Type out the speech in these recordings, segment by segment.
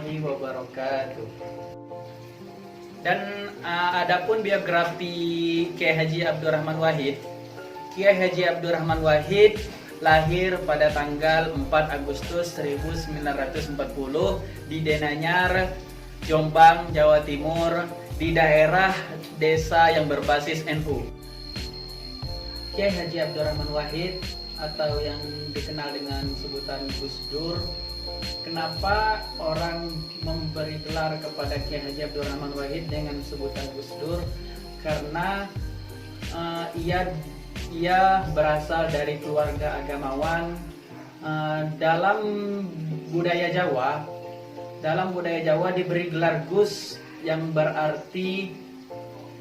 warahmatullahi wabarakatuh. Dan adapun biografi Kiai Haji Abdurrahman Wahid. Kiai Haji Abdurrahman Wahid lahir pada tanggal 4 Agustus 1940 di Denanyar, Jombang, Jawa Timur, di daerah desa yang berbasis NU. Kiai Haji Abdurrahman Wahid atau yang dikenal dengan sebutan Gus Dur. Kenapa orang memberi gelar kepada Kiai Haji Abdurrahman Wahid dengan sebutan Gus Dur? Karena ia berasal dari keluarga agamawan. Dalam budaya Jawa diberi gelar Gus yang berarti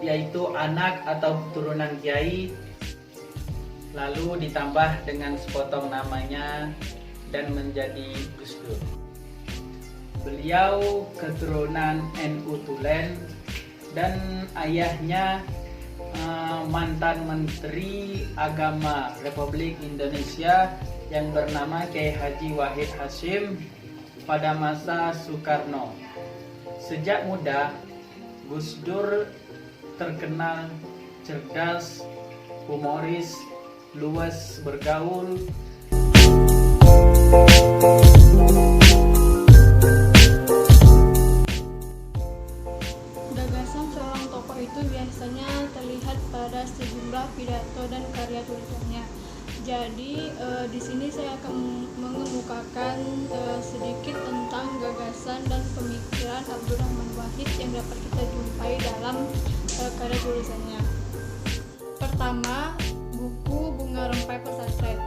yaitu anak atau keturunan kiai, lalu ditambah dengan sepotong namanya dan menjadi Gus Dur. Beliau keturunan NU Tulen dan ayahnya mantan Menteri Agama Republik Indonesia yang bernama Kiai Haji Wahid Hasyim pada masa Soekarno. Sejak muda, Gus Dur terkenal cerdas, humoris, luas bergaul. Gagasan seorang tokoh itu biasanya terlihat pada sejumlah pidato dan karya tulisannya. Jadi di sini saya akan mengemukakan sedikit tentang gagasan dan pemikiran Abdurrahman Wahid yang dapat kita jumpai dalam karya tulisannya. Pertama, buku Bunga Rempai Pesantren.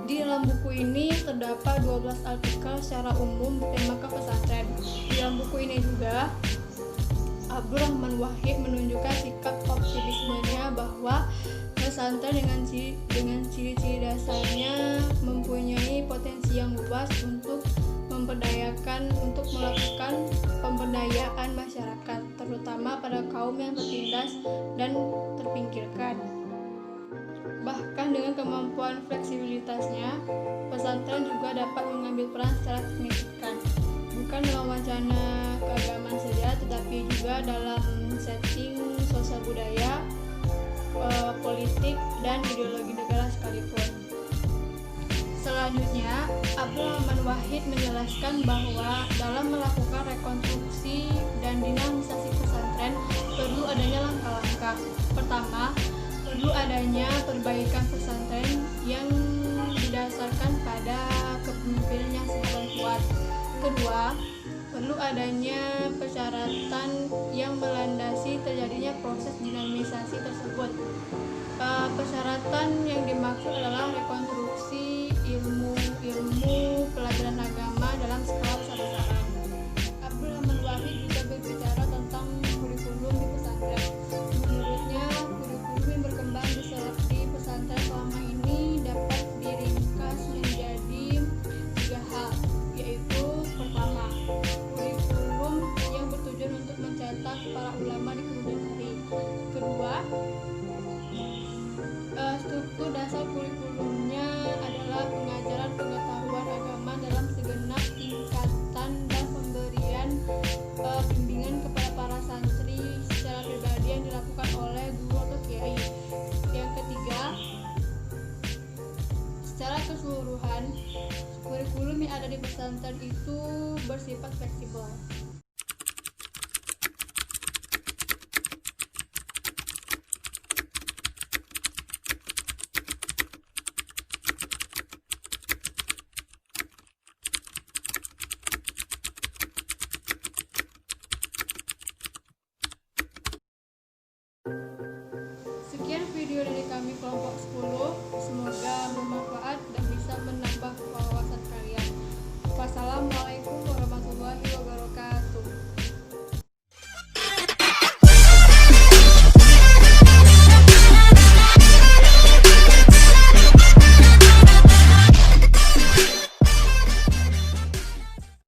Di dalam buku ini terdapat 12 artikel secara umum bertemakan pesantren. Di dalam buku ini juga Abdurrahman Wahid menunjukkan sikap optimismenya bahwa pesantren dengan ciri-ciri dasarnya mempunyai potensi yang luas untuk melakukan pemberdayaan masyarakat, terutama pada kaum yang tertindas dan terpinggirkan. Bahkan dengan kemampuan fleksibilitasnya, pesantren juga dapat mengambil peran secara signifikan, bukan dalam wacana keagamaan saja, tetapi juga dalam setting sosial budaya, politik, dan ideologi negara sekalipun. Selanjutnya, Abdurrahman Wahid menjelaskan bahwa dalam melakukan rekonstruksi dan dinamisasi pesantren perlu adanya langkah-langkah. Pertama, perlu adanya perbaikan pesantren yang didasarkan pada kepemimpinan yang sehat dan kuat. Kedua, perlu adanya persyaratan yang melandasi terjadinya proses dinamisasi tersebut. Persyaratan yang dimaksud adalah rekonstruksi ilmu pelajaran agama dalam skala besar-besaran. Abdurrahman Wahid juga berbicara tentang kurikulum di pesantren. Menurutnya, kurikulum yang berkembang di pesantren selama ini dapat diringkas menjadi 3 hal, yaitu pertama, kurikulum yang bertujuan untuk mencetak para ulama di kemudian hari. Kedua, struktur dasar kurikulumnya adalah pengajaran pengetahuan agama dalam segenap tingkatan dan pemberian bimbingan kepada para santri secara pribadi yang dilakukan oleh guru atau kiai. Yang ketiga, secara keseluruhan, kurikulum yang ada di pesantren itu bersifat fleksibel. Sekian video dari kami kelompok 10, semoga bermanfaat dan bisa menambah wawasan